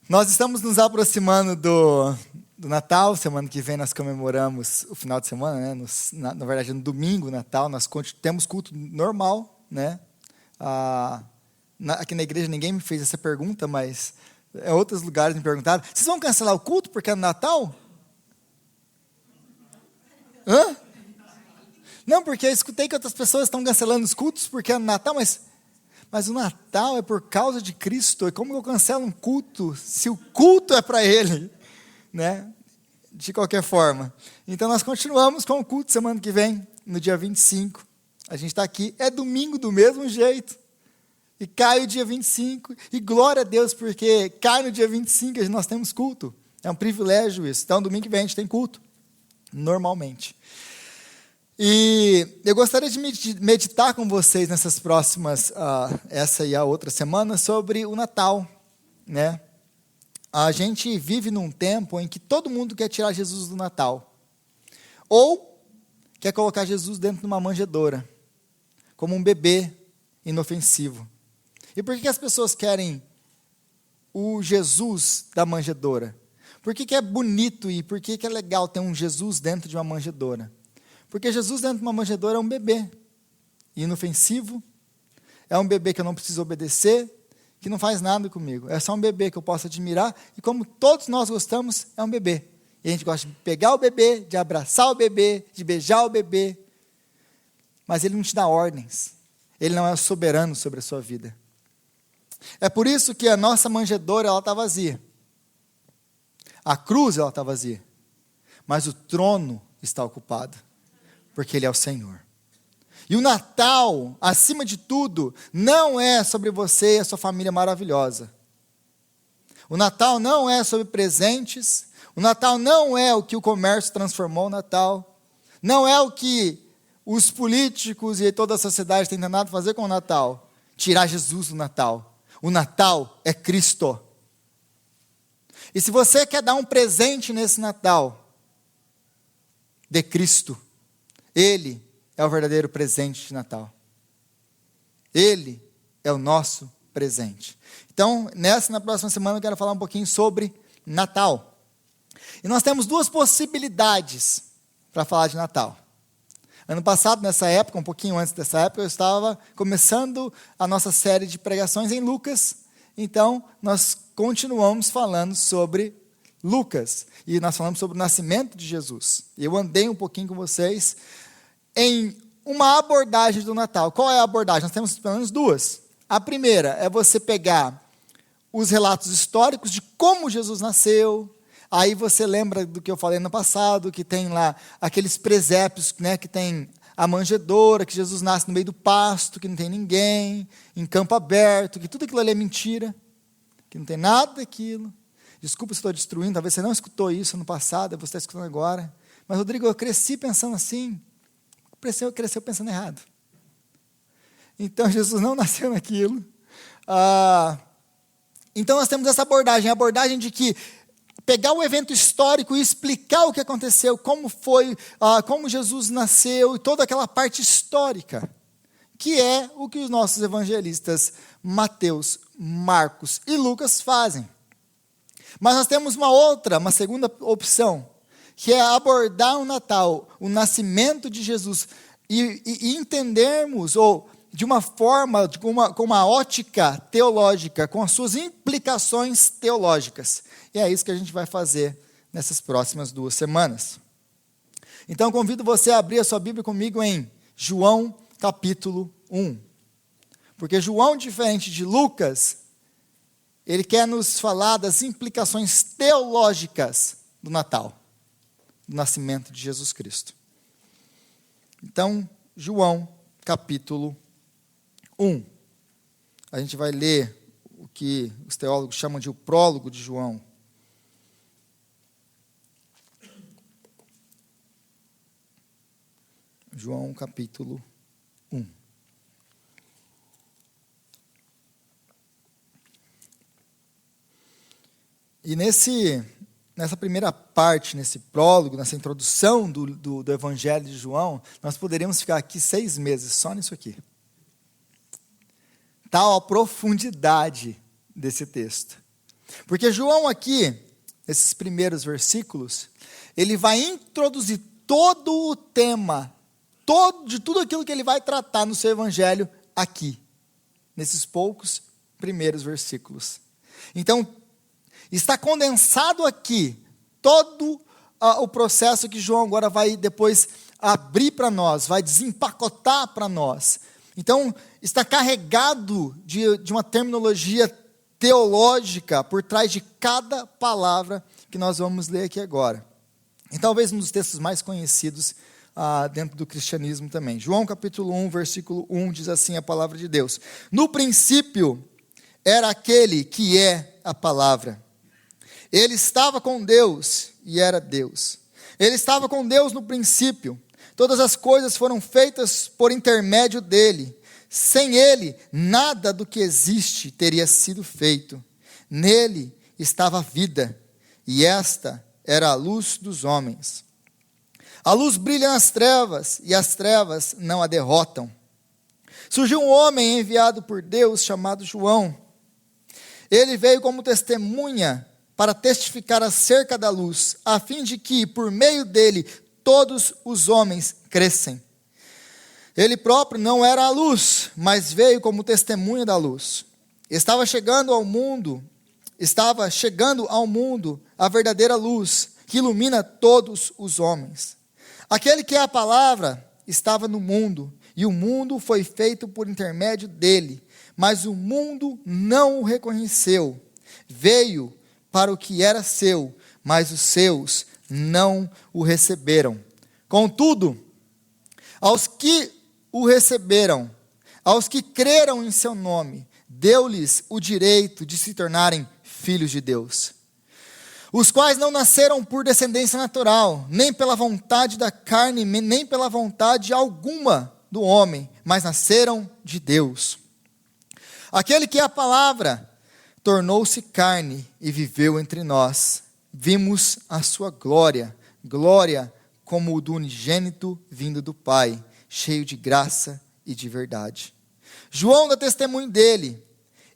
Nós estamos nos aproximando do Natal. Semana que vem nós comemoramos o final de semana, né? Na verdade, no domingo, Natal, nós temos culto normal, né? Aqui na igreja ninguém me fez essa pergunta, mas em outros lugares me perguntaram: vocês vão cancelar o culto porque é Natal? Hã? Não, porque eu escutei que outras pessoas estão cancelando os cultos porque é Natal, mas o Natal é por causa de Cristo. E como eu cancelo um culto se o culto é para Ele? Né? De qualquer forma. Então nós continuamos com o culto semana que vem, no dia 25. A gente está aqui, é domingo do mesmo jeito. E cai o dia 25. E glória a Deus, porque cai no dia 25 e nós temos culto. É um privilégio isso. Então domingo que vem a gente tem culto. Normalmente. E eu gostaria de meditar com vocês nessas próximas, essa e a outra semana, sobre o Natal, né? A gente vive num tempo em que todo mundo quer tirar Jesus do Natal, ou quer colocar Jesus dentro de uma manjedoura, como um bebê inofensivo. E por que as pessoas querem o Jesus da manjedoura? Por que é bonito e por que é legal ter um Jesus dentro de uma manjedoura? Porque Jesus dentro de uma manjedoura é um bebê inofensivo, é um bebê que eu não preciso obedecer, que não faz nada comigo. É só um bebê que eu posso admirar, e como todos nós gostamos, é um bebê. E a gente gosta de pegar o bebê, de abraçar o bebê, de beijar o bebê, mas ele não te dá ordens, ele não é soberano sobre a sua vida. É por isso que a nossa manjedoura está vazia, a cruz está vazia, mas o trono está ocupado. Porque Ele é o Senhor. E o Natal, acima de tudo, não é sobre você e a sua família maravilhosa. O Natal não é sobre presentes. O Natal não é o que o comércio transformou o Natal. Não é o que os políticos e toda a sociedade têm tentado fazer com o Natal. Tirar Jesus do Natal. O Natal é Cristo. E se você quer dar um presente nesse Natal, dê Cristo. Ele é o verdadeiro presente de Natal. Ele é o nosso presente. Então, na próxima semana, eu quero falar um pouquinho sobre Natal. E nós temos duas possibilidades para falar de Natal. Ano passado, nessa época, um pouquinho antes dessa época, eu estava começando a nossa série de pregações em Lucas. Então, nós continuamos falando sobre Lucas. E nós falamos sobre o nascimento de Jesus. E eu andei um pouquinho com vocês em uma abordagem do Natal. Qual é a abordagem? Nós temos pelo menos duas. A primeira é você pegar os relatos históricos de como Jesus nasceu. Aí você lembra do que eu falei no passado, que tem lá aqueles presépios, né, que tem a manjedoura, que Jesus nasce no meio do pasto, que não tem ninguém, em campo aberto, que tudo aquilo ali é mentira, que não tem nada daquilo. Desculpa se estou destruindo, talvez você não escutou isso no passado, você está escutando agora. Mas, Rodrigo, eu cresci pensando assim. Cresceu pensando errado. Então, Jesus não nasceu naquilo. Então, nós temos essa abordagem, a abordagem de que pegar o evento histórico e explicar o que aconteceu, como foi, como Jesus nasceu, e toda aquela parte histórica, que é o que os nossos evangelistas Mateus, Marcos e Lucas fazem. Mas nós temos uma segunda opção, que é abordar o Natal, o nascimento de Jesus, e entendermos, ou de uma forma, com uma ótica teológica, com as suas implicações teológicas. E é isso que a gente vai fazer nessas próximas 2 semanas. Então, convido você a abrir a sua Bíblia comigo em João, capítulo 1. Porque João, diferente de Lucas, ele quer nos falar das implicações teológicas do Natal, do nascimento de Jesus Cristo. Então, João, capítulo 1. A gente vai ler o que os teólogos chamam de o prólogo de João. João, capítulo 1. E nessa primeira parte, nesse prólogo, nessa introdução do Evangelho de João, nós poderíamos ficar aqui 6 meses só nisso aqui. Tal a profundidade desse texto. Porque João aqui, nesses primeiros versículos, ele vai introduzir todo o tema, de tudo aquilo que ele vai tratar no seu evangelho aqui, nesses poucos primeiros versículos. Então, está condensado aqui todo o processo que João agora vai depois abrir para nós, vai desempacotar para nós. Então, está carregado de uma terminologia teológica por trás de cada palavra que nós vamos ler aqui agora. E talvez um dos textos mais conhecidos dentro do cristianismo também. João capítulo 1, versículo 1, diz assim a palavra de Deus: no princípio era aquele que é a palavra. Ele estava com Deus e era Deus. Ele estava com Deus no princípio. Todas as coisas foram feitas por intermédio dele. Sem ele, nada do que existe teria sido feito. Nele estava a vida, e esta era a luz dos homens. A luz brilha nas trevas, e as trevas não a derrotam. Surgiu um homem enviado por Deus, chamado João. Ele veio como testemunha para testificar acerca da luz, a fim de que, por meio dele, todos os homens crescem. Ele próprio não era a luz, mas veio como testemunha da luz. Estava chegando ao mundo a verdadeira luz, que ilumina todos os homens. Aquele que é a palavra estava no mundo, e o mundo foi feito por intermédio dele, mas o mundo não o reconheceu. Veio para o que era seu, mas os seus não o receberam. Contudo, aos que o receberam, aos que creram em seu nome, deu-lhes o direito de se tornarem filhos de Deus, os quais não nasceram por descendência natural, nem pela vontade da carne, nem pela vontade alguma do homem, mas nasceram de Deus. Aquele que é a palavra tornou-se carne e viveu entre nós. Vimos a sua glória, glória como o do unigênito vindo do Pai, cheio de graça e de verdade. João dá testemunho dele.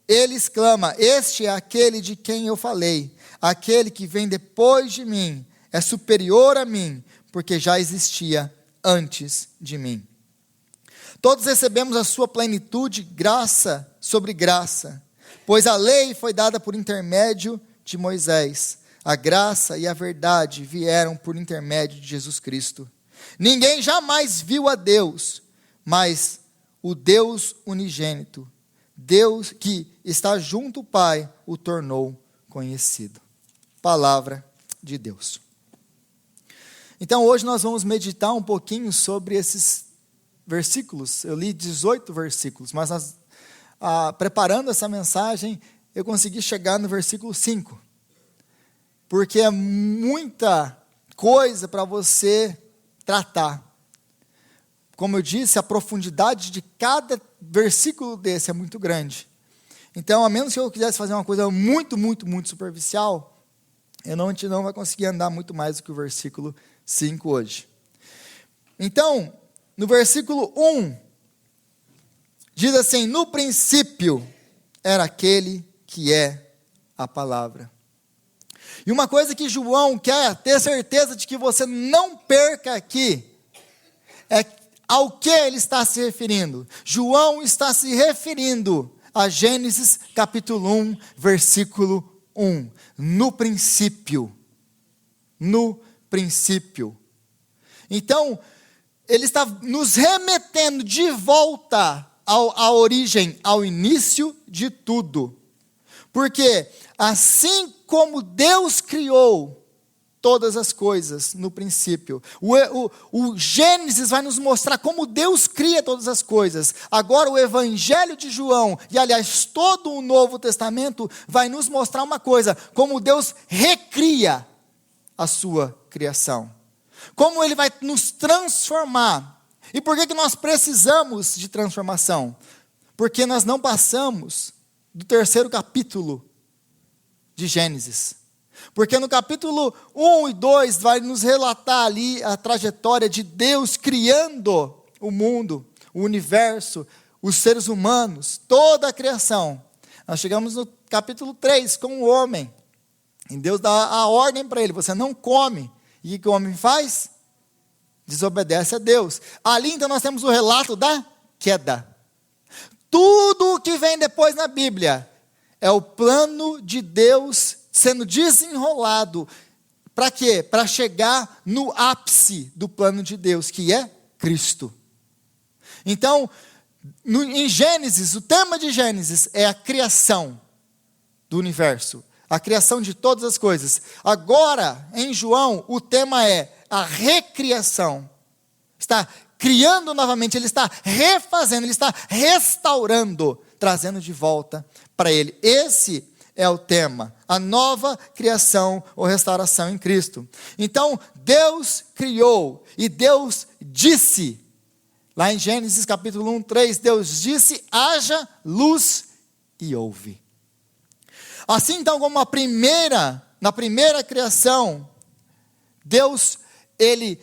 Ele exclama: este é aquele de quem eu falei. Aquele que vem depois de mim é superior a mim, porque já existia antes de mim. Todos recebemos a sua plenitude, graça sobre graça, pois a lei foi dada por intermédio de Moisés. A graça e a verdade vieram por intermédio de Jesus Cristo. Ninguém jamais viu a Deus, mas o Deus unigênito, Deus que está junto ao Pai, o tornou conhecido. Palavra de Deus. Então hoje nós vamos meditar um pouquinho sobre esses versículos. Eu li 18 versículos, mas preparando essa mensagem, eu consegui chegar no versículo 5. Porque é muita coisa para você tratar. Como eu disse, a profundidade de cada versículo desse é muito grande. Então, a menos que eu quisesse fazer uma coisa muito, muito, muito superficial, a gente não vai conseguir andar muito mais do que o versículo 5 hoje. Então, no versículo 1, diz assim: no princípio era aquele que é a palavra. E uma coisa que João quer ter certeza de que você não perca aqui, é ao que ele está se referindo. João está se referindo a Gênesis capítulo 1, versículo 1. No princípio. No princípio. Então, ele está nos remetendo de volta à origem, ao início de tudo. Porque assim como Deus criou todas as coisas no princípio, o Gênesis vai nos mostrar como Deus cria todas as coisas. Agora o Evangelho de João, e aliás todo o Novo Testamento, vai nos mostrar uma coisa: como Deus recria a sua criação. Como Ele vai nos transformar. E por que nós precisamos de transformação? Porque nós não passamos do 3º capítulo de Gênesis. Porque no capítulo 1 e 2 vai nos relatar ali a trajetória de Deus criando o mundo, o universo, os seres humanos, toda a criação. Nós chegamos no capítulo 3, com o homem. E Deus dá a ordem para ele, você não come. E o que o homem faz? Desobedece a Deus. Ali então nós temos o relato da queda. Tudo o que vem depois na Bíblia é o plano de Deus sendo desenrolado. Para quê? Para chegar no ápice do plano de Deus, que é Cristo. Então, em Gênesis, o tema de Gênesis é a criação do universo. A criação de todas as coisas. Agora, em João, o tema é a recriação. Está criando novamente, ele está refazendo, ele está restaurando, trazendo de volta para ele. Esse é o tema, a nova criação ou restauração em Cristo. Então, Deus criou e Deus disse, lá em Gênesis capítulo 1, 3, Deus disse, haja luz e houve. Assim então, como na primeira criação, Deus, ele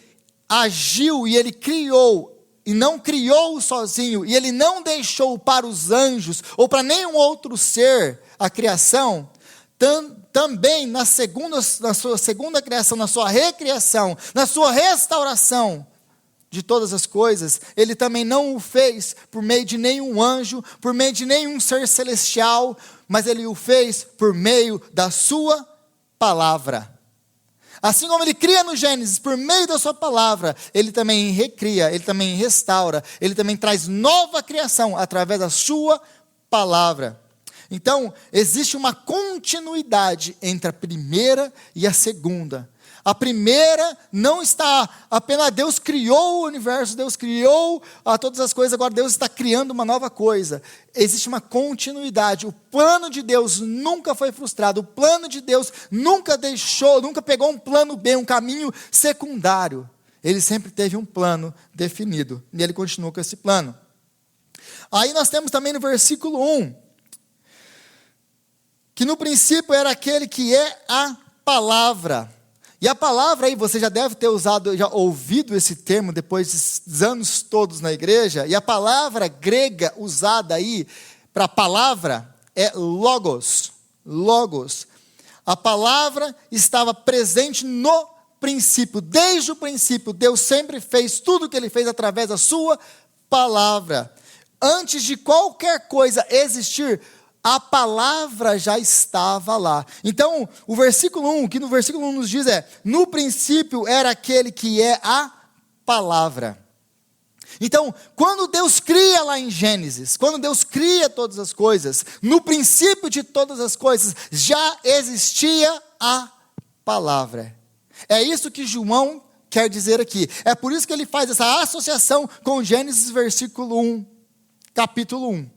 agiu e ele criou, e não criou sozinho, e ele não deixou para os anjos, ou para nenhum outro ser, a criação, também na sua segunda criação, na sua recriação, na sua restauração de todas as coisas, ele também não o fez por meio de nenhum anjo, por meio de nenhum ser celestial, mas ele o fez por meio da sua palavra. Assim como ele cria no Gênesis, por meio da sua palavra, ele também recria, ele também restaura, ele também traz nova criação através da sua palavra. Então, existe uma continuidade entre a primeira e a segunda. A primeira não está apenas, Deus criou o universo, Deus criou todas as coisas, agora Deus está criando uma nova coisa. Existe uma continuidade, o plano de Deus nunca foi frustrado, o plano de Deus nunca pegou um plano B, um caminho secundário. Ele sempre teve um plano definido, e ele continua com esse plano. Aí nós temos também no versículo 1, que no princípio era aquele que é a palavra. E a palavra aí, você já deve ter ouvido esse termo depois dos anos todos na igreja, e a palavra grega usada aí para palavra é logos, logos. A palavra estava presente no princípio, desde o princípio, Deus sempre fez tudo o que ele fez através da sua palavra. Antes de qualquer coisa existir, a palavra já estava lá. Então, o versículo 1, que no versículo 1 nos diz no princípio era aquele que é a palavra. Então, quando Deus cria lá em Gênesis, quando Deus cria todas as coisas, no princípio de todas as coisas, já existia a palavra. É isso que João quer dizer aqui. É por isso que ele faz essa associação com Gênesis versículo 1, capítulo 1.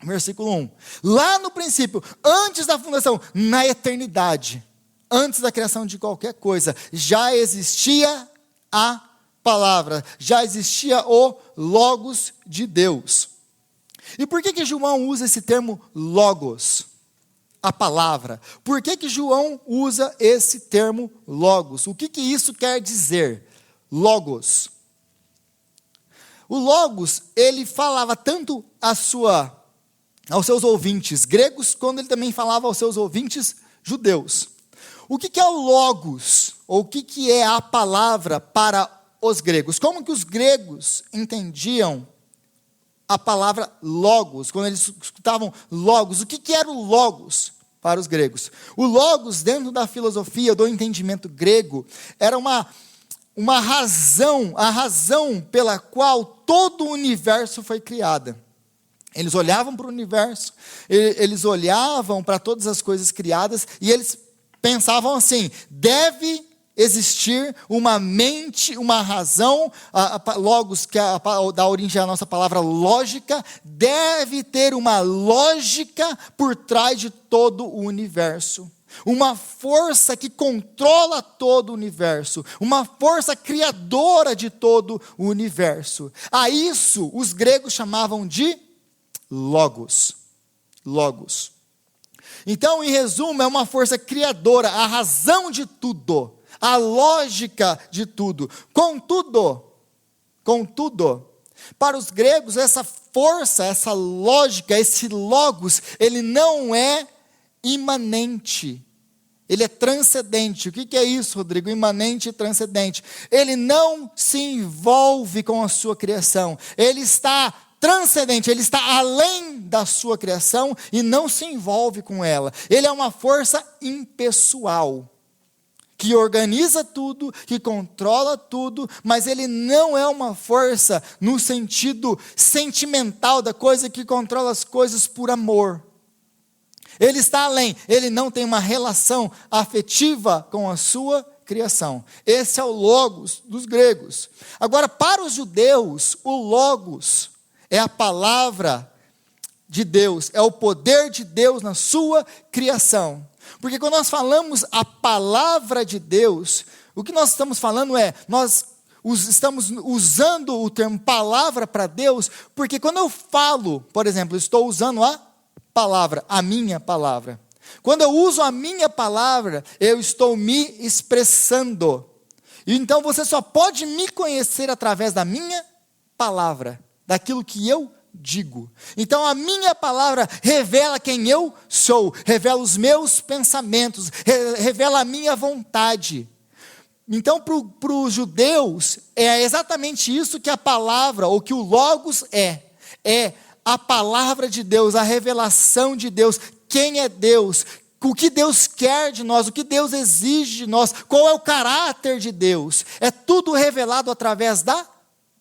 Versículo 1, lá no princípio, antes da fundação, na eternidade, antes da criação de qualquer coisa, já existia a palavra, já existia o logos de Deus. E por que João usa esse termo logos? A palavra. Por que João usa esse termo logos? O que isso quer dizer? Logos. O logos, ele falava tanto aos seus ouvintes gregos, quando ele também falava aos seus ouvintes judeus. O que é o logos? Ou o que é a palavra para os gregos? Como que os gregos entendiam a palavra logos? Quando eles escutavam logos, o que era o logos para os gregos? O logos, dentro da filosofia, do entendimento grego, era uma razão, a razão pela qual todo o universo foi criado. Eles olhavam para o universo, eles olhavam para todas as coisas criadas, e eles pensavam assim, deve existir uma mente, uma razão, logos, que dá origem à nossa palavra lógica, deve ter uma lógica por trás de todo o universo. Uma força que controla todo o universo, uma força criadora de todo o universo. A isso os gregos chamavam de logos. Logos. Então, em resumo, é uma força criadora, a razão de tudo, a lógica de tudo. Contudo, para os gregos, essa força, essa lógica, esse logos, ele não é imanente. Ele é transcendente. O que é isso, Rodrigo? Imanente e transcendente. Ele não se envolve com a sua criação. Ele está transcendente, ele está além da sua criação e não se envolve com ela. Ele é uma força impessoal, que organiza tudo, que controla tudo, mas ele não é uma força no sentido sentimental da coisa, que controla as coisas por amor. Ele está além, ele não tem uma relação afetiva com a sua criação. Esse é o logos dos gregos. Agora, para os judeus, o logos é a palavra de Deus, é o poder de Deus na sua criação. Porque quando nós falamos a palavra de Deus, o que nós estamos falando é, nós estamos usando o termo palavra para Deus, porque quando eu falo, por exemplo, estou usando a palavra, a minha palavra. Quando eu uso a minha palavra, eu estou me expressando. E então você só pode me conhecer através da minha palavra, daquilo que eu digo. Então a minha palavra revela quem eu sou, revela os meus pensamentos, revela a minha vontade. Então para os judeus é exatamente isso que a palavra, ou que o logos é a palavra de Deus, a revelação de Deus, quem é Deus, o que Deus quer de nós, o que Deus exige de nós, qual é o caráter de Deus, é tudo revelado através da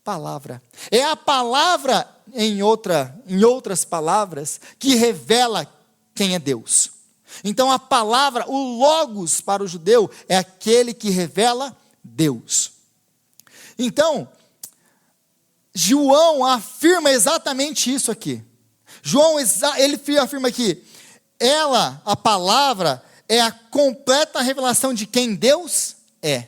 palavra. É a palavra, em outras palavras, que revela quem é Deus. Então a palavra, o logos para o judeu, é aquele que revela Deus. Então, João afirma exatamente isso aqui. João, ele afirma que a palavra, é a completa revelação de quem Deus é.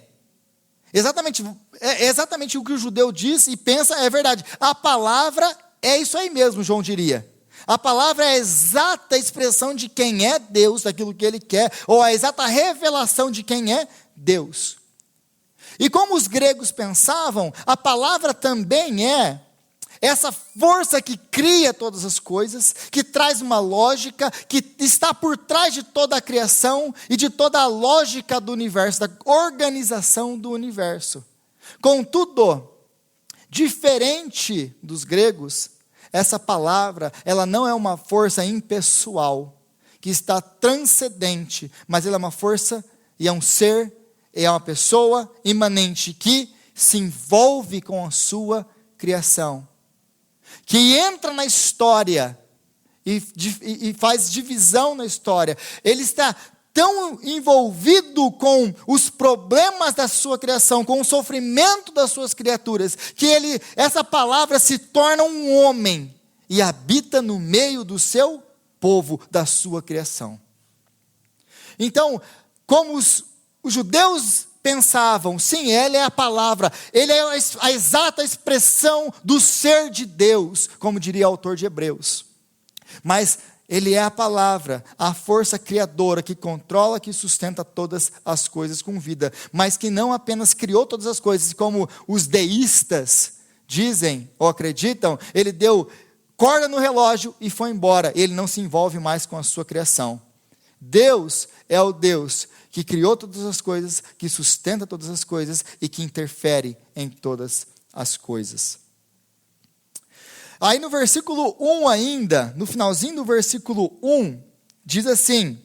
Exatamente o que o judeu diz e pensa é verdade. A palavra é isso aí mesmo, João diria. A palavra é a exata expressão de quem é Deus, daquilo que ele quer, ou a exata revelação de quem é Deus. E como os gregos pensavam, a palavra também é essa força que cria todas as coisas, que traz uma lógica, que está por trás de toda a criação e de toda a lógica do universo, da organização do universo. Contudo, diferente dos gregos, essa palavra, ela não é uma força impessoal, que está transcendente, mas ela é uma força e é um ser, é uma pessoa imanente que se envolve com a sua criação, que entra na história e faz divisão na história. Ele está tão envolvido com os problemas da sua criação, com o sofrimento das suas criaturas, que essa palavra se torna um homem e habita no meio do seu povo, da sua criação. Então, como os judeus pensavam, sim, ele é a palavra, ele é a exata expressão do ser de Deus, como diria o autor de Hebreus. Mas ele é a palavra, a força criadora que controla, que sustenta todas as coisas com vida, mas que não apenas criou todas as coisas, como os deístas dizem ou acreditam, ele deu corda no relógio e foi embora, ele não se envolve mais com a sua criação. Deus é o Deus que criou todas as coisas, que sustenta todas as coisas e que interfere em todas as coisas. Aí no versículo 1 ainda, no finalzinho do versículo 1, diz assim: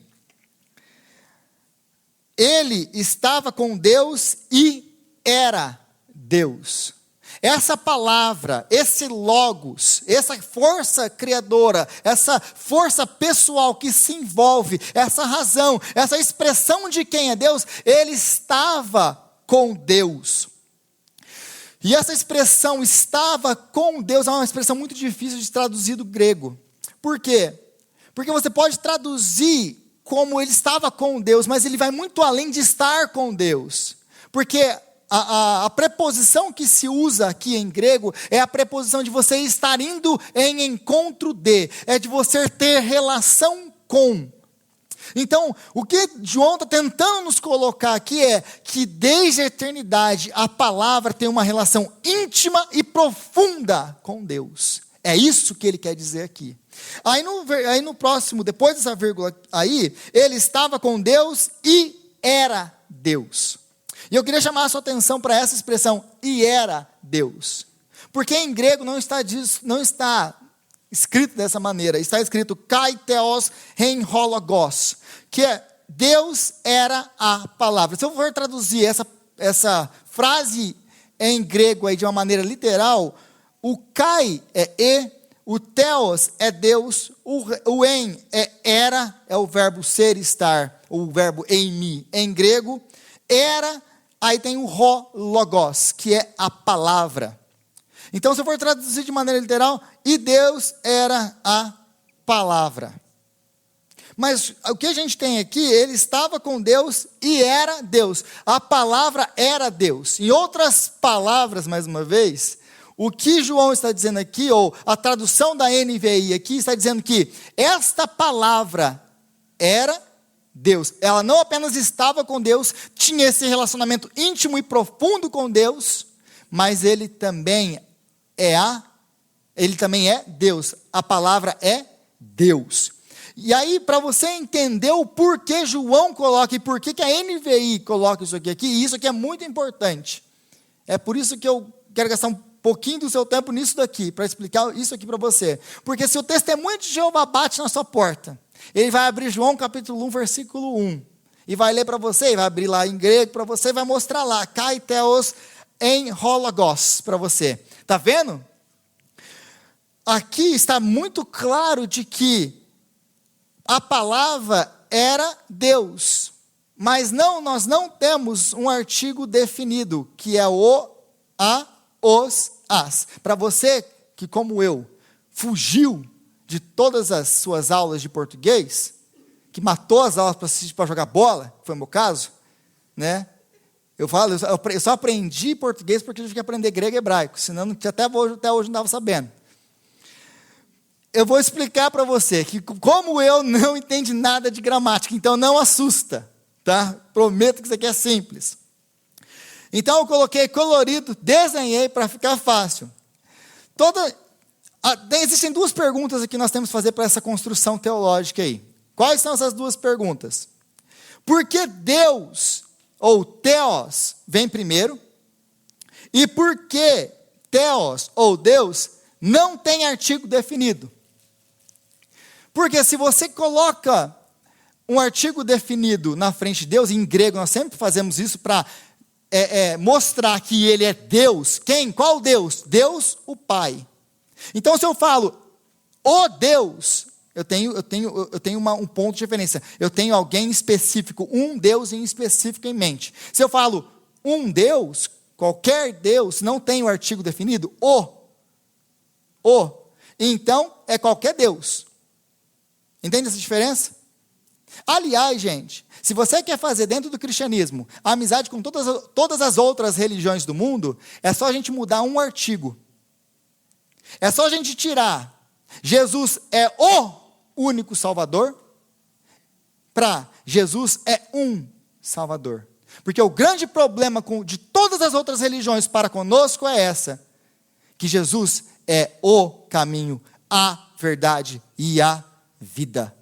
ele estava com Deus e era Deus. Essa palavra, esse logos, essa força criadora, essa força pessoal que se envolve, essa razão, essa expressão de quem é Deus, ele estava com Deus. E essa expressão estava com Deus é uma expressão muito difícil de traduzir do grego. Por quê? Porque você pode traduzir como ele estava com Deus, mas ele vai muito além de estar com Deus. Porque a preposição que se usa aqui em grego é a preposição de você estar indo em encontro de, é de você ter relação com. Então, o que João está tentando nos colocar aqui é que desde a eternidade a palavra tem uma relação íntima e profunda com Deus. É isso que ele quer dizer aqui. Aí no próximo, depois dessa vírgula aí, ele estava com Deus e era Deus. E eu queria chamar a sua atenção para essa expressão, e era Deus. Porque em grego não está escrito dessa maneira, está escrito kai theos hen hologos, que é Deus era a palavra. Se eu for traduzir essa frase em grego aí de uma maneira literal, o kai é e, o theos é Deus, o en é era, é o verbo ser, estar, o verbo eimi em grego, era, aí tem o logos, que é a palavra. Então, se eu for traduzir de maneira literal, e Deus era a palavra. Mas o que a gente tem aqui, ele estava com Deus e era Deus. A palavra era Deus. Em outras palavras, mais uma vez, o que João está dizendo aqui, ou a tradução da NVI aqui, está dizendo que esta palavra era Deus. Ela não apenas estava com Deus, tinha esse relacionamento íntimo e profundo com Deus, mas ele também é Deus. A palavra é Deus. E aí, para você entender o porquê João coloca e porquê que a NVI coloca isso aqui, e isso aqui é muito importante. É por isso que eu quero gastar um pouquinho do seu tempo nisso daqui, para explicar isso aqui para você. Porque se o testemunho de Jeová bate na sua porta, ele vai abrir João capítulo 1, versículo 1, e vai ler para você, e vai abrir lá em grego para você, e vai mostrar lá, kai theos en hologos, para você. Está vendo? Aqui está muito claro de que a palavra era Deus, mas nós não temos um artigo definido, que é o, a, os, as. Para você que, como eu, fugiu de todas as suas aulas de português, que matou as aulas para jogar bola, foi o meu caso, né? Eu só aprendi português porque eu tive que aprender grego e hebraico, senão até hoje não estava sabendo. Eu vou explicar para você que, como eu não entendi nada de gramática, então não assusta, tá? Prometo que isso aqui é simples. Então eu coloquei colorido, desenhei para ficar fácil. Existem duas perguntas aqui que nós temos que fazer para essa construção teológica aí. Quais são essas duas perguntas? Por que Deus, ou Theos, vem primeiro? E por que Theos, ou Deus, não tem artigo definido? Porque se você coloca um artigo definido na frente de Deus, em grego nós sempre fazemos isso para mostrar que ele é Deus. Quem? Qual Deus? Deus, o Pai. Então se eu falo, o Deus, eu tenho um ponto de referência. Eu tenho alguém específico, um Deus em específico em mente. Se eu falo um Deus, qualquer Deus, não tem o artigo definido, então é qualquer Deus. Entende essa diferença? Aliás, gente, se você quer fazer dentro do cristianismo amizade com todas as outras religiões do mundo, é só a gente mudar um artigo. É só a gente tirar Jesus é o único Salvador para Jesus é um Salvador. Porque o grande problema de todas as outras religiões para conosco é essa, que Jesus é o caminho, a verdade e a vida.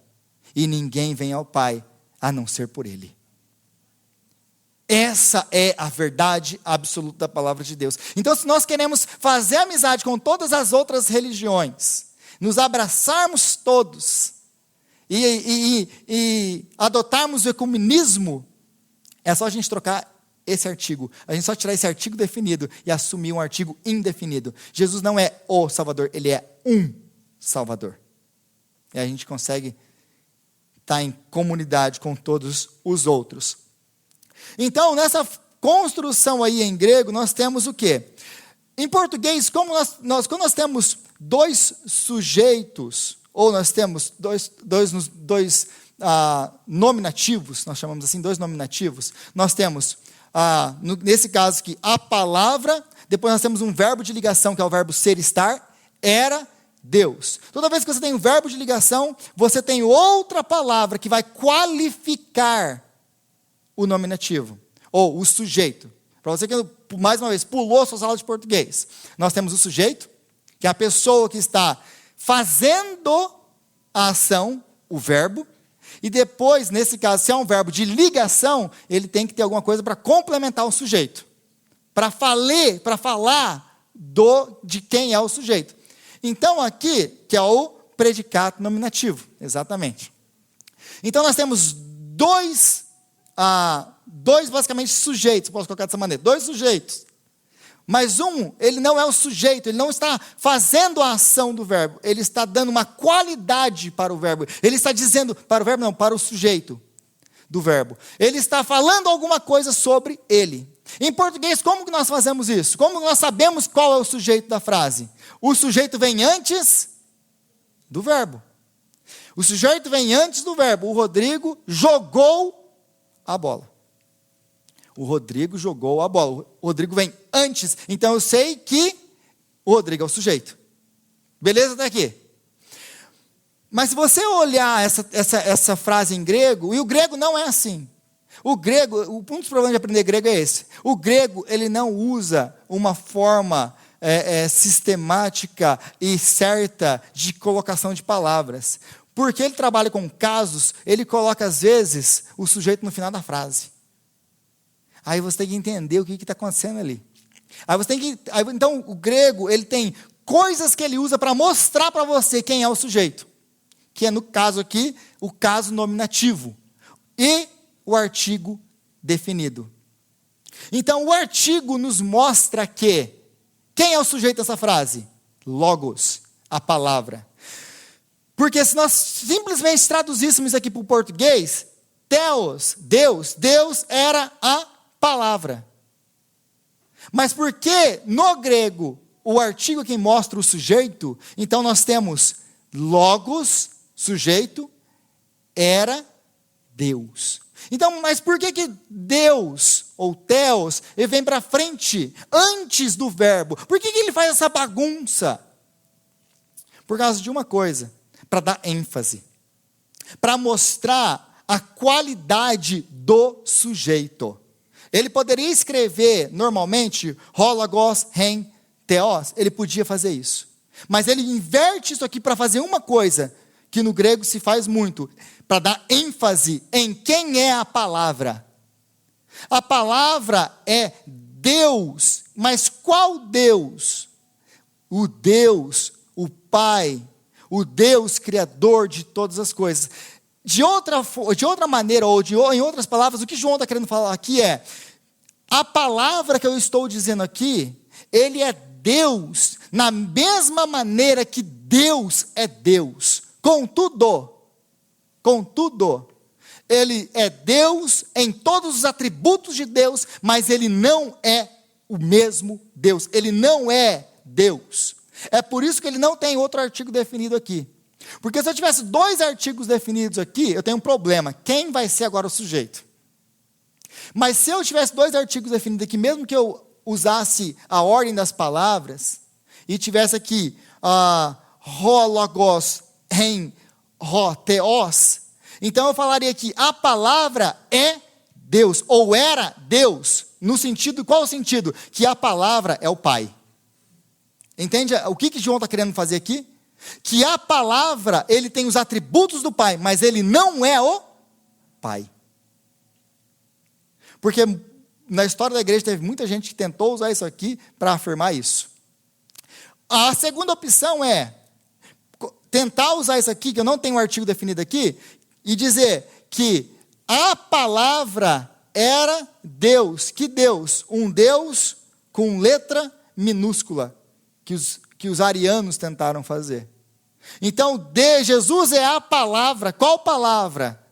E ninguém vem ao Pai a não ser por Ele. Essa é a verdade absoluta da palavra de Deus. Então, se nós queremos fazer amizade com todas as outras religiões, nos abraçarmos todos e adotarmos o ecumenismo, é só a gente trocar esse artigo. A gente só tirar esse artigo definido e assumir um artigo indefinido. Jesus não é o Salvador, Ele é um Salvador. E a gente consegue estar em comunidade com todos os outros. Então, nessa construção aí em grego, nós temos o quê? Em português, quando nós temos dois sujeitos, ou nós temos dois nominativos, nós chamamos assim, dois nominativos, nós temos, nesse caso aqui, a palavra, depois nós temos um verbo de ligação, que é o verbo ser, estar, era Deus. Toda vez que você tem um verbo de ligação, você tem outra palavra que vai qualificar o nominativo, ou o sujeito. Para você que, mais uma vez, pulou suas aulas de português. Nós temos o sujeito, que é a pessoa que está fazendo a ação, o verbo, e depois, nesse caso, se é um verbo de ligação, ele tem que ter alguma coisa para complementar o sujeito, para falar de quem é o sujeito. Então, aqui, que é o predicado nominativo, exatamente. Então, nós temos dois basicamente sujeitos, posso colocar dessa maneira, dois sujeitos. Mas ele não é o sujeito, ele não está fazendo a ação do verbo, ele está dando uma qualidade para o verbo. Ele está dizendo, para o verbo não, para o sujeito do verbo. Ele está falando alguma coisa sobre ele. Em português, como que nós fazemos isso? Como nós sabemos qual é o sujeito da frase? O sujeito vem antes do verbo. O sujeito vem antes do verbo. O Rodrigo jogou a bola. O Rodrigo jogou a bola. O Rodrigo vem antes. Então eu sei que o Rodrigo é o sujeito. Beleza até aqui? Mas se você olhar essa frase em grego, e o grego não é assim. O grego, um dos problemas de aprender grego é esse. O grego, ele não usa uma forma sistemática e certa de colocação de palavras. Porque ele trabalha com casos, ele coloca às vezes o sujeito no final da frase. Aí você tem que entender o que está acontecendo ali. Então, o grego, ele tem coisas que ele usa para mostrar para você quem é o sujeito. Que é, no caso aqui, o caso nominativo. E o artigo definido. Então, o artigo nos mostra que quem é o sujeito dessa frase? Logos, a palavra. Porque se nós simplesmente traduzíssemos aqui para o português, Theos, Deus era a palavra. Mas porque no grego o artigo é quem mostra o sujeito, então nós temos logos, sujeito, era Deus. Então, mas por que Deus, ou Theos, ele vem para frente, antes do verbo? Por que ele faz essa bagunça? Por causa de uma coisa, para dar ênfase, para mostrar a qualidade do sujeito. Ele poderia escrever, normalmente, hologos, ren, theos, ele podia fazer isso. Mas ele inverte isso aqui para fazer uma coisa, que no grego se faz muito, para dar ênfase em quem é a palavra. A palavra é Deus, mas qual Deus? O Deus, o Pai, o Deus criador de todas as coisas. De outra maneira, em outras palavras, o que João está querendo falar aqui é, a palavra que eu estou dizendo aqui, ele é Deus, na mesma maneira que Deus é Deus. Contudo, ele é Deus em todos os atributos de Deus, mas ele não é o mesmo Deus, ele não é Deus. É por isso que ele não tem outro artigo definido aqui. Porque se eu tivesse dois artigos definidos aqui, eu tenho um problema. Quem vai ser agora o sujeito? Mas se eu tivesse dois artigos definidos aqui, mesmo que eu usasse a ordem das palavras, e tivesse aqui ho, logos, ren, ho, theos, então eu falaria que a palavra é Deus, ou era Deus, no sentido, qual o sentido? Que a palavra é o Pai. Entende o que João está querendo fazer aqui? Que a palavra, ele tem os atributos do Pai, mas ele não é o Pai. Porque na história da igreja teve muita gente que tentou usar isso aqui para afirmar isso. A segunda opção é tentar usar isso aqui, que eu não tenho um artigo definido aqui, e dizer que a palavra era Deus. Que Deus? Um Deus com letra minúscula, que os arianos tentaram fazer. Então, Jesus é a palavra. Qual palavra?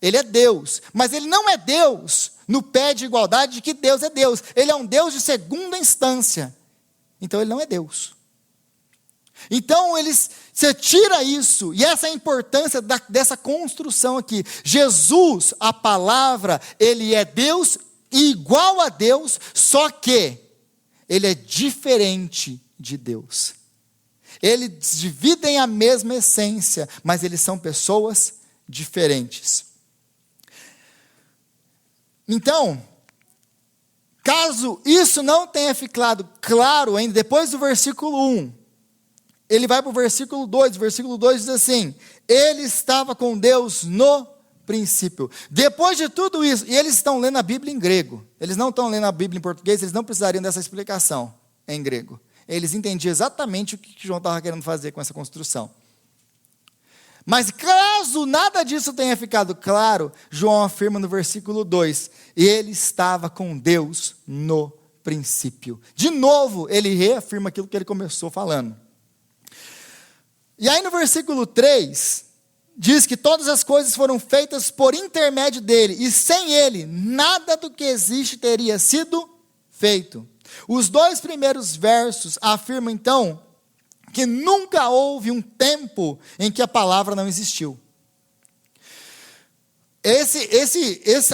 Ele é Deus, mas ele não é Deus no pé de igualdade de que Deus é Deus. Ele é um Deus de segunda instância. Então, ele não é Deus. Então, você tira isso, e essa é a importância dessa construção aqui. Jesus, a palavra, ele é Deus igual a Deus, só que ele é diferente de Deus. Eles dividem a mesma essência, mas eles são pessoas diferentes. Então, caso isso não tenha ficado claro ainda, depois do versículo 1, ele vai para o versículo 2. O versículo 2 diz assim: ele estava com Deus no princípio. Depois de tudo isso, e eles estão lendo a Bíblia em grego. Eles não estão lendo a Bíblia em português, eles não precisariam dessa explicação em grego. Eles entendiam exatamente o que João estava querendo fazer com essa construção. Mas caso nada disso tenha ficado claro, João afirma no versículo 2, ele estava com Deus no princípio. De novo, ele reafirma aquilo que ele começou falando. E aí no versículo 3, diz que todas as coisas foram feitas por intermédio dele, e sem ele, nada do que existe teria sido feito. Os 2 primeiros versos afirmam então, que nunca houve um tempo em que a palavra não existiu.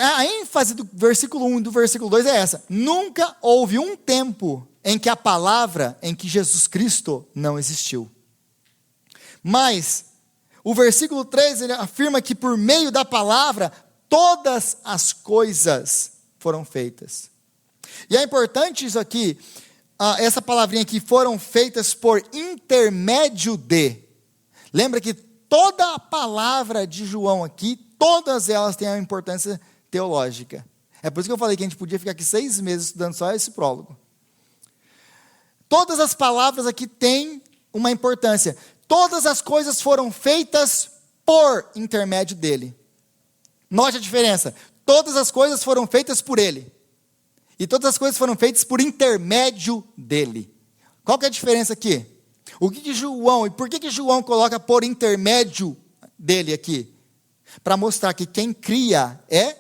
A ênfase do versículo 1 e do versículo 2 é essa. Nunca houve um tempo em que a palavra, em que Jesus Cristo não existiu. Mas, o versículo 3, ele afirma que por meio da palavra, todas as coisas foram feitas. E é importante isso aqui, essa palavrinha aqui, foram feitas por intermédio de. Lembra que toda a palavra de João aqui, todas elas têm uma importância teológica. É por isso que eu falei que a gente podia ficar aqui 6 meses estudando só esse prólogo. Todas as palavras aqui têm uma importância. Todas as coisas foram feitas por intermédio dele. Note a diferença. Todas as coisas foram feitas por ele. E todas as coisas foram feitas por intermédio dele. Qual que é a diferença aqui? O que João, e por que João coloca por intermédio dele aqui? Para mostrar que quem cria é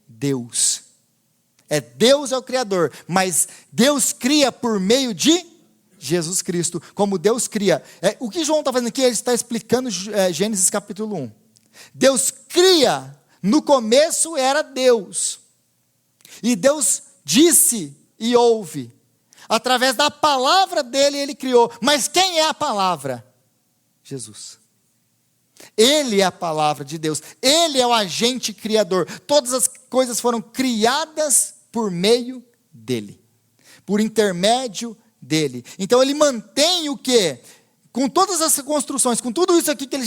Deus. Deus é o Criador, mas Deus cria por meio de Jesus Cristo, como Deus cria. O que João está fazendo aqui, ele está explicando Gênesis capítulo 1. Deus cria, no começo era Deus. E Deus disse e ouve. Através da palavra dele, ele criou. Mas quem é a palavra? Jesus. Ele é a palavra de Deus. Ele é o agente criador. Todas as coisas foram criadas por meio dele. Por intermédio dele. Então ele mantém o quê? Com todas as construções, com tudo isso aqui que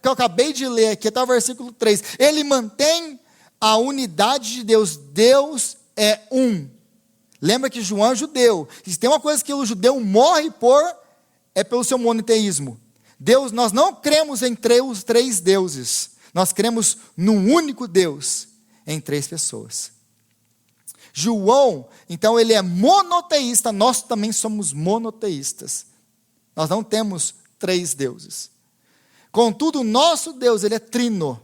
eu acabei de ler aqui, até o versículo 3, ele mantém a unidade de Deus. Deus é um. Lembra que João é judeu. Se tem uma coisa que o judeu morre pelo seu monoteísmo. Deus, nós não cremos em os 3 deuses. Nós cremos num único Deus, em 3 pessoas. João, então, ele é monoteísta, nós também somos monoteístas. Nós não temos 3 deuses. Contudo, o nosso Deus, ele é trino.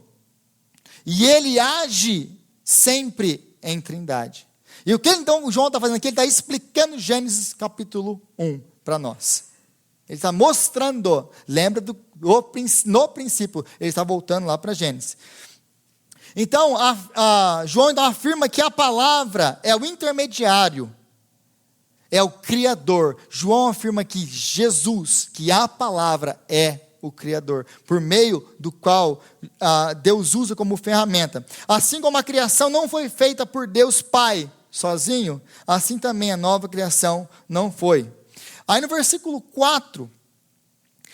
E ele age sempre em trindade. E o que então o João está fazendo aqui? Ele está explicando Gênesis capítulo 1 para nós. Ele está mostrando, lembra no princípio, ele está voltando lá para Gênesis. Então, João então afirma que a palavra é o intermediário, é o Criador. João afirma que Jesus, que a palavra é o Criador, por meio do qual Deus usa como ferramenta. Assim como a criação não foi feita por Deus Pai sozinho, assim também a nova criação não foi. Aí no versículo 4,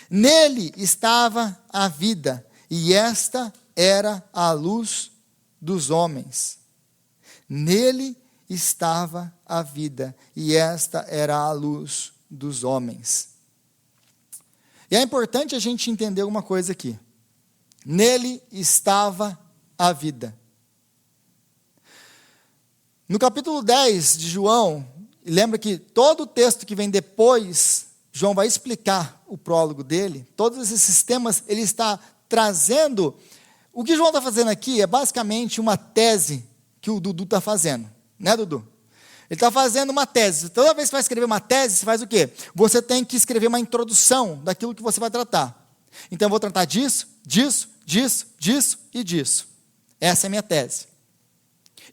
nele estava a vida, e esta era a luz dos homens. Nele estava a vida, e esta era a luz dos homens. E é importante a gente entender uma coisa aqui. Nele estava a vida. No capítulo 10 de João, lembra que todo o texto que vem depois, João vai explicar o prólogo dele, todos esses sistemas, ele está trazendo. O que João está fazendo aqui é basicamente uma tese que o Dudu está fazendo, né, Dudu? Ele está fazendo uma tese. Toda vez que vai escrever uma tese, você faz o quê? Você tem que escrever uma introdução daquilo que você vai tratar. Então, eu vou tratar disso, disso, disso, disso e disso. Essa é a minha tese.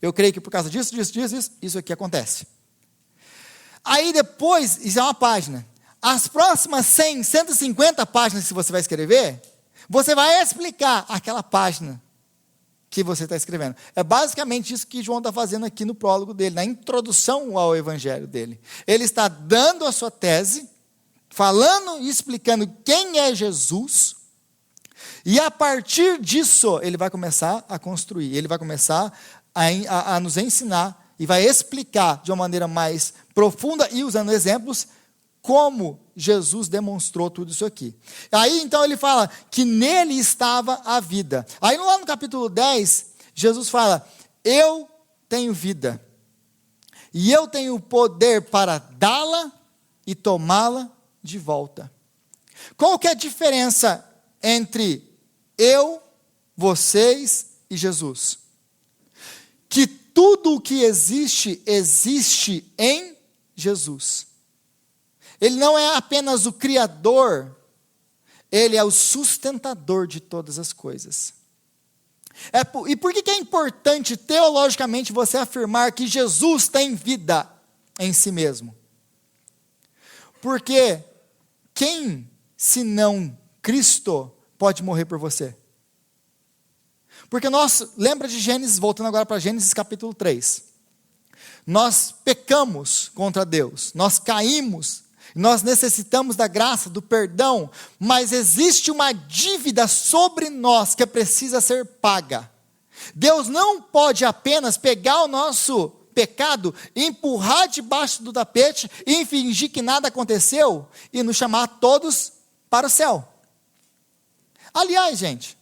Eu creio que por causa disso, isso aqui acontece. Aí depois, isso é uma página. As próximas 100, 150 páginas que você vai escrever, você vai explicar aquela página que você está escrevendo. É basicamente isso que João está fazendo aqui no prólogo dele, na introdução ao evangelho dele. Ele está dando a sua tese, falando e explicando quem é Jesus, e a partir disso, ele vai começar a construir, ele vai começar a nos ensinar, e vai explicar de uma maneira mais profunda, e usando exemplos, como Jesus demonstrou tudo isso aqui. Aí, então, ele fala que nele estava a vida. Aí, lá no capítulo 10, Jesus fala, eu tenho vida, e eu tenho o poder para dá-la e tomá-la de volta. Qual que é a diferença entre eu, vocês e Jesus? Que tudo o que existe, existe em Jesus. Ele não é apenas o Criador, ele é o sustentador de todas as coisas. E por que é importante, teologicamente, você afirmar que Jesus tem vida em si mesmo? Porque quem, senão Cristo, pode morrer por você? Porque lembra de Gênesis, voltando agora para Gênesis capítulo 3. Nós pecamos contra Deus, nós caímos, nós necessitamos da graça, do perdão, mas existe uma dívida sobre nós que precisa ser paga. Deus não pode apenas pegar o nosso pecado, empurrar debaixo do tapete e fingir que nada aconteceu e nos chamar todos para o céu. Aliás, gente,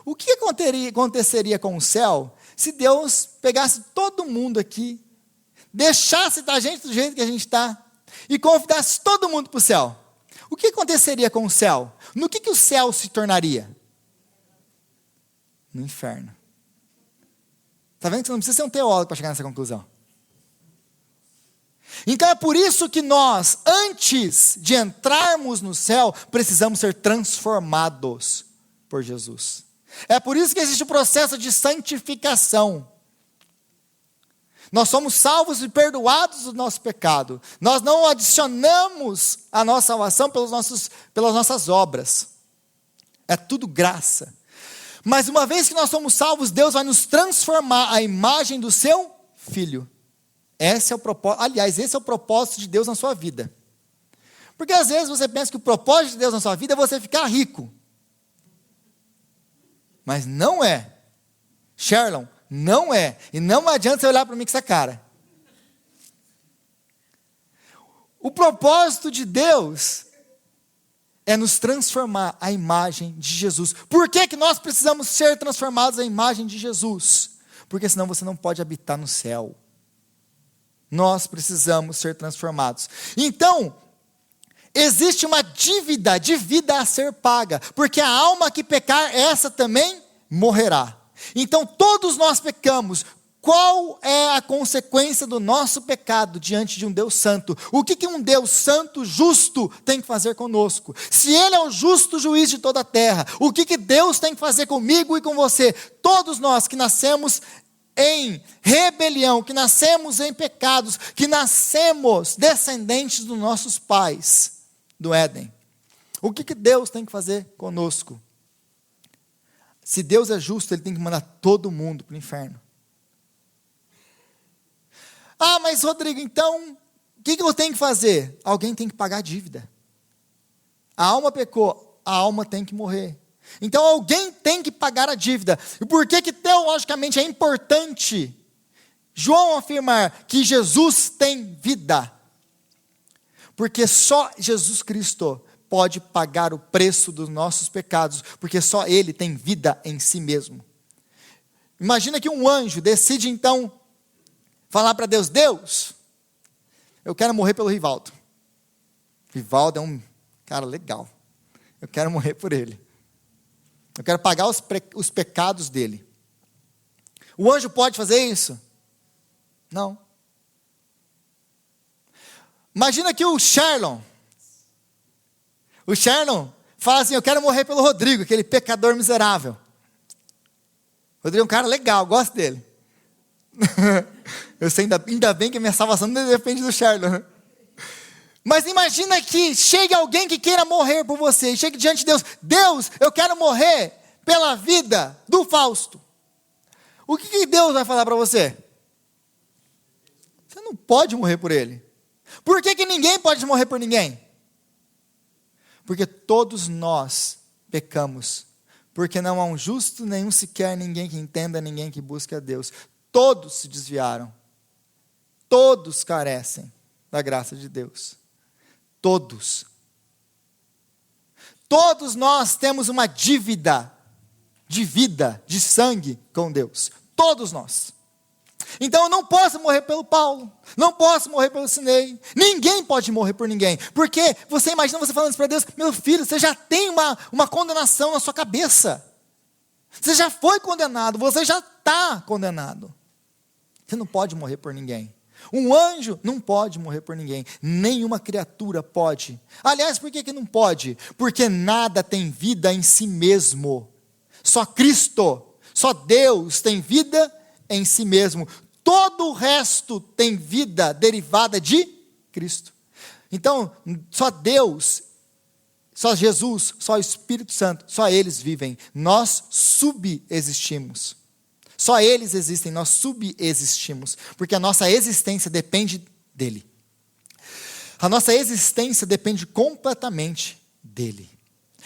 o que aconteceria com o céu se Deus pegasse todo mundo aqui, deixasse a gente do jeito que a gente está e convidasse todo mundo para o céu? O que aconteceria com o céu? No que o céu se tornaria? No inferno. Está vendo que você não precisa ser um teólogo para chegar nessa conclusão? Então é por isso que nós, antes de entrarmos no céu, precisamos ser transformados por Jesus. É por isso que existe o processo de santificação. Nós somos salvos e perdoados do nosso pecado. Nós não adicionamos a nossa salvação pelas nossas obras. É tudo graça. Mas uma vez que nós somos salvos, Deus vai nos transformar à imagem do seu Filho. Esse é o propósito de Deus na sua vida. Porque às vezes você pensa que o propósito de Deus na sua vida é você ficar rico. Mas não é. Sherlon, não é. E não adianta você olhar para mim com essa cara. O propósito de Deus é nos transformar à imagem de Jesus. Por que nós precisamos ser transformados à imagem de Jesus? Porque senão você não pode habitar no céu. Nós precisamos ser transformados. Então, existe uma dívida de vida a ser paga, porque a alma que pecar, essa também morrerá. Então, todos nós pecamos. Qual é a consequência do nosso pecado diante de um Deus santo? O que um Deus santo, justo, tem que fazer conosco? Se Ele é o justo juiz de toda a terra, o que Deus tem que fazer comigo e com você? Todos nós que nascemos em rebelião, que nascemos em pecados, que nascemos descendentes dos nossos pais do Éden. O que Deus tem que fazer conosco? Se Deus é justo, Ele tem que mandar todo mundo para o inferno. Ah, mas Rodrigo, então, o que eu tenho que fazer? Alguém tem que pagar a dívida. A alma pecou, a alma tem que morrer. Então alguém tem que pagar a dívida. E por que teologicamente é importante João afirmar que Jesus tem vida? Porque só Jesus Cristo pode pagar o preço dos nossos pecados, porque só Ele tem vida em si mesmo. Imagina que um anjo decide então falar para Deus: Deus, eu quero morrer pelo Rivaldo. Rivaldo é um cara legal. Eu quero morrer por ele. Eu quero pagar os pecados dele. O anjo pode fazer isso? Não. Imagina que o Sherlon fala assim: eu quero morrer pelo Rodrigo, aquele pecador miserável. O Rodrigo é um cara legal, gosto dele. Eu sei, ainda bem que a minha salvação não depende do Sherlon. Mas imagina que chegue alguém que queira morrer por você, e chegue diante de Deus: Deus, eu quero morrer pela vida do Fausto. O que Deus vai falar para você? Você não pode morrer por ele. Por que ninguém pode morrer por ninguém? Porque todos nós pecamos. Porque não há um justo, nenhum sequer, ninguém que entenda, ninguém que busque a Deus. Todos se desviaram. Todos carecem da graça de Deus. Todos. Todos nós temos uma dívida de vida, de sangue com Deus. Todos nós. Então eu não posso morrer pelo Paulo, não posso morrer pelo Sinei, ninguém pode morrer por ninguém, porque você imagina você falando isso para Deus, meu filho, você já tem uma condenação na sua cabeça, você já foi condenado, você já está condenado, você não pode morrer por ninguém, um anjo não pode morrer por ninguém, nenhuma criatura pode, aliás, por que não pode? Porque nada tem vida em si mesmo, só Cristo, só Deus tem vida em si mesmo, todo o resto tem vida derivada de Cristo. Então, só Deus, só Jesus, só o Espírito Santo, só eles vivem, nós subexistimos, só eles existem, nós subexistimos, porque a nossa existência depende dele, a nossa existência depende completamente dele.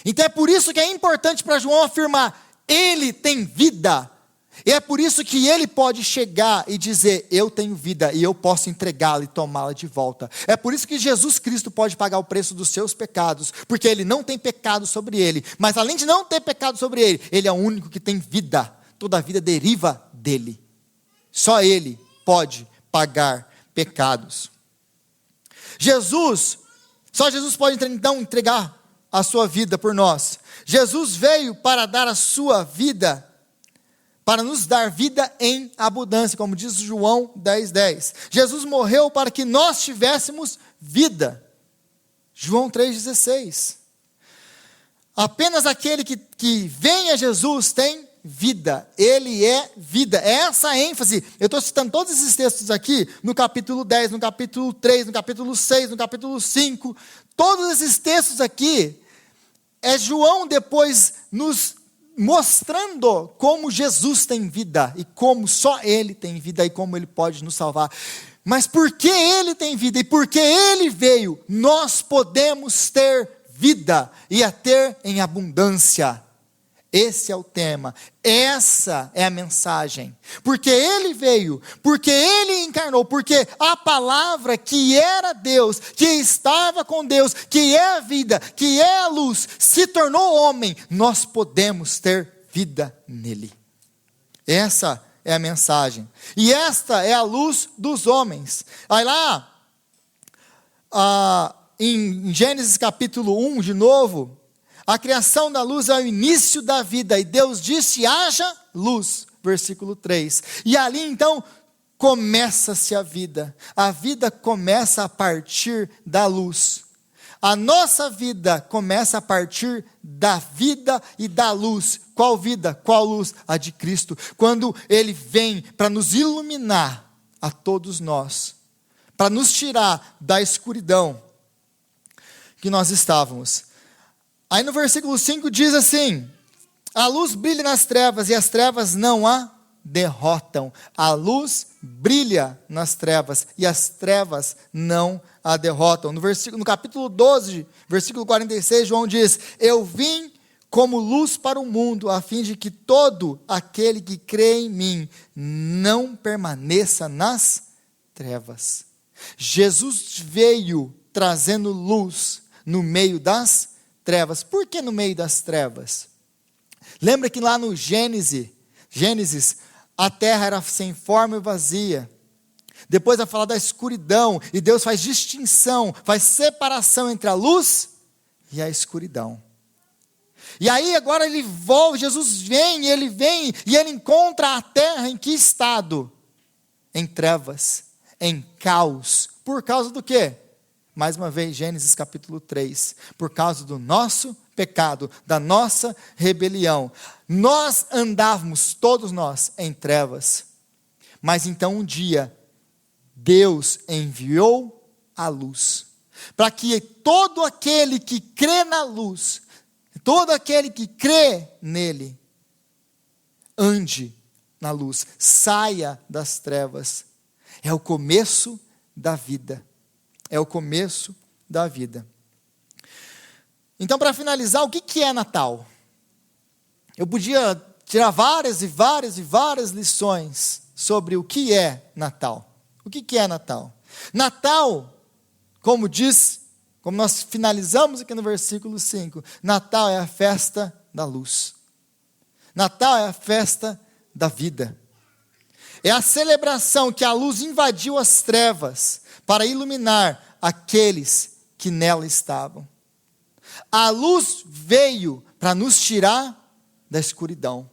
Então é por isso que é importante para João afirmar, ele tem vida. E é por isso que ele pode chegar e dizer, eu tenho vida e eu posso entregá-la e tomá-la de volta. É por isso que Jesus Cristo pode pagar o preço dos seus pecados, porque ele não tem pecado sobre ele. Mas além de não ter pecado sobre ele, ele é o único que tem vida. Toda a vida deriva dele. Só ele pode pagar pecados. Só Jesus pode então entregar a sua vida por nós. Jesus veio para dar a sua vida, para nos dar vida em abundância, como diz João 10:10. Jesus morreu para que nós tivéssemos vida. João 3:16. Apenas aquele que vem a Jesus tem vida. Ele é vida. É essa a ênfase. Eu estou citando todos esses textos aqui, no capítulo 10, no capítulo 3, no capítulo 6, no capítulo 5. Todos esses textos aqui, é João depois nos mostrando como Jesus tem vida, e como só Ele tem vida, e como Ele pode nos salvar. Mas porque Ele tem vida, e porque Ele veio, nós podemos ter vida, e a ter em abundância. Esse é o tema, essa é a mensagem, porque Ele veio, porque Ele encarnou, porque a palavra que era Deus, que estava com Deus, que é a vida, que é a luz, se tornou homem, nós podemos ter vida nele. Essa é a mensagem, e esta é a luz dos homens. Aí lá, em Gênesis capítulo 1, de novo, a criação da luz é o início da vida, e Deus disse, haja luz, versículo 3, e ali então, começa-se a vida começa a partir da luz, a nossa vida começa a partir da vida e da luz. Qual vida? Qual luz? A de Cristo, quando Ele vem para nos iluminar a todos nós, para nos tirar da escuridão que nós estávamos. Aí no versículo 5 diz assim, a luz brilha nas trevas e as trevas não a derrotam. A luz brilha nas trevas e as trevas não a derrotam. No capítulo 12, versículo 46, João diz, eu vim como luz para o mundo, a fim de que todo aquele que crê em mim não permaneça nas trevas. Jesus veio trazendo luz no meio das trevas. Por que no meio das trevas? Lembra que lá no Gênesis, a terra era sem forma e vazia. Depois vai falar da escuridão, e Deus faz distinção, faz separação entre a luz e a escuridão. E aí agora ele volta, Jesus vem, e ele encontra a terra em que estado? Em trevas, em caos. Por causa do quê? Mais uma vez, Gênesis capítulo 3, por causa do nosso pecado, da nossa rebelião. Nós andávamos, todos nós, em trevas. Mas então um dia, Deus enviou a luz, para que todo aquele que crê na luz, todo aquele que crê nele, ande na luz, saia das trevas. É o começo da vida. é o começo da vida. Então, para finalizar, o que é Natal? Eu podia tirar várias lições sobre o que é Natal. O que é Natal? Natal, como nós finalizamos aqui no versículo 5, Natal é a festa da luz. Natal é a festa da vida. É a celebração que a luz invadiu as trevas para iluminar aqueles que nela estavam. A luz veio para nos tirar da escuridão.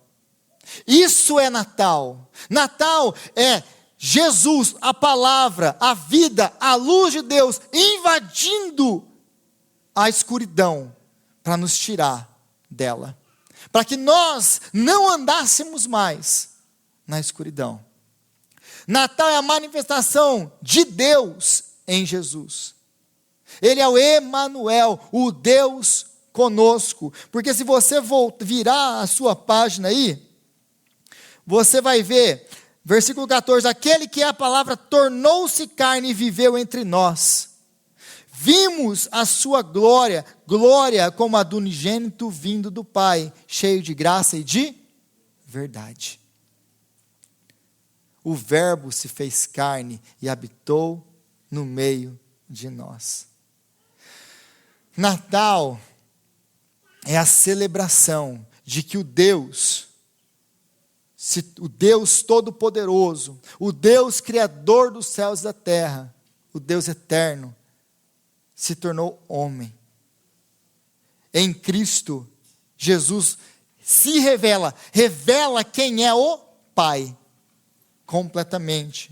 Isso é Natal. Natal é Jesus, a palavra, a vida, a luz de Deus invadindo a escuridão para nos tirar dela. Para que nós não andássemos mais na escuridão. Natal é a manifestação de Deus em Jesus. Ele é o Emanuel, o Deus conosco. Porque se você virar a sua página aí, você vai ver, versículo 14, aquele que é a palavra tornou-se carne e viveu entre nós. Vimos a sua glória, glória como a do unigênito vindo do Pai, cheio de graça e de verdade. O Verbo se fez carne e habitou no meio de nós. Natal é a celebração de que o Deus Todo-Poderoso, o Deus Criador dos céus e da terra, o Deus eterno, se tornou homem. Em Cristo, Jesus se revela quem é o Pai, completamente.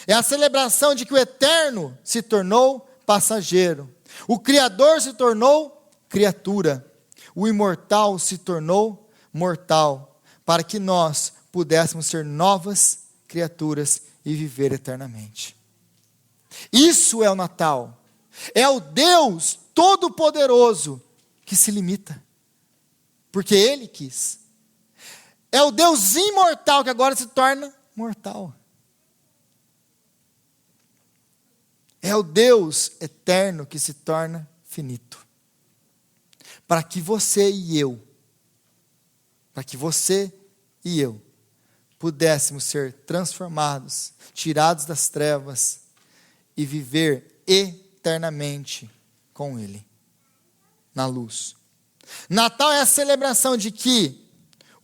É a celebração de que o eterno se tornou passageiro. O Criador se tornou criatura. O imortal se tornou mortal. Para que nós pudéssemos ser novas criaturas e viver eternamente. Isso é o Natal. É o Deus Todo-Poderoso que se limita. Porque Ele quis. É o Deus imortal que agora se torna mortal. É o Deus eterno que se torna finito. Para que você e eu pudéssemos ser transformados, tirados das trevas e viver eternamente com Ele, na luz. Natal é a celebração de que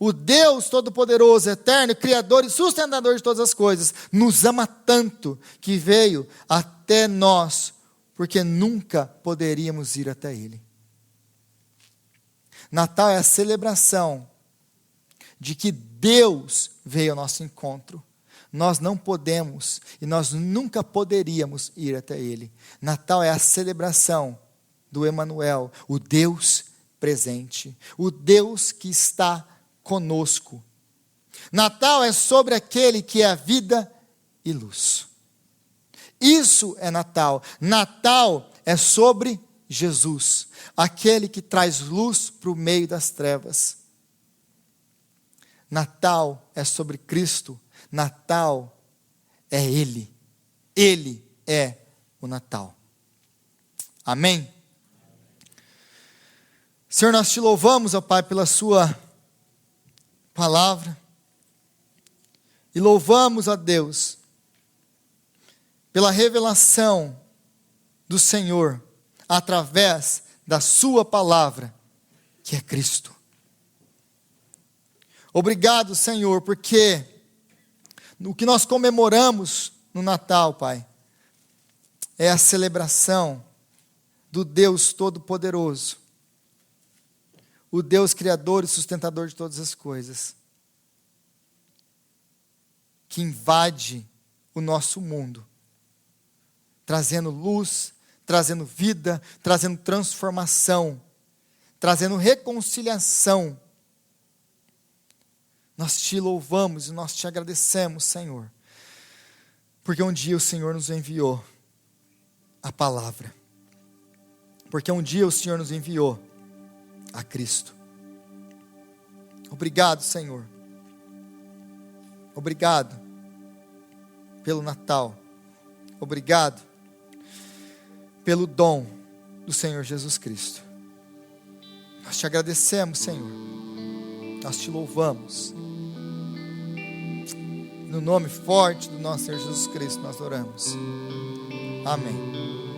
o Deus Todo-Poderoso, Eterno, Criador e Sustentador de todas as coisas, nos ama tanto que veio até nós, porque nunca poderíamos ir até Ele. Natal é a celebração de que Deus veio ao nosso encontro. Nós não podemos e nós nunca poderíamos ir até Ele. Natal é a celebração do Emanuel, o Deus presente, o Deus que está conosco. Natal é sobre aquele que é a vida e luz. Isso é Natal. Natal é sobre Jesus, aquele que traz luz para o meio das trevas. Natal é sobre Cristo. Natal é Ele. Ele é o Natal. Amém? Senhor, nós te louvamos, ó Pai, pela sua palavra. E louvamos a Deus pela revelação do Senhor através da sua palavra, que é Cristo. Obrigado, Senhor, porque o que nós comemoramos no Natal, Pai, é a celebração do Deus Todo-Poderoso, o Deus Criador e Sustentador de todas as coisas, que invade o nosso mundo, trazendo luz, trazendo vida, trazendo transformação, trazendo reconciliação. Nós te louvamos e nós te agradecemos, Senhor, porque um dia o Senhor nos enviou a palavra, porque um dia o Senhor nos enviou a Cristo. Obrigado, Senhor. Obrigado pelo Natal. Obrigado pelo dom do Senhor Jesus Cristo. Nós te agradecemos, Senhor. Nós te louvamos. No nome forte do nosso Senhor Jesus Cristo nós oramos. Amém.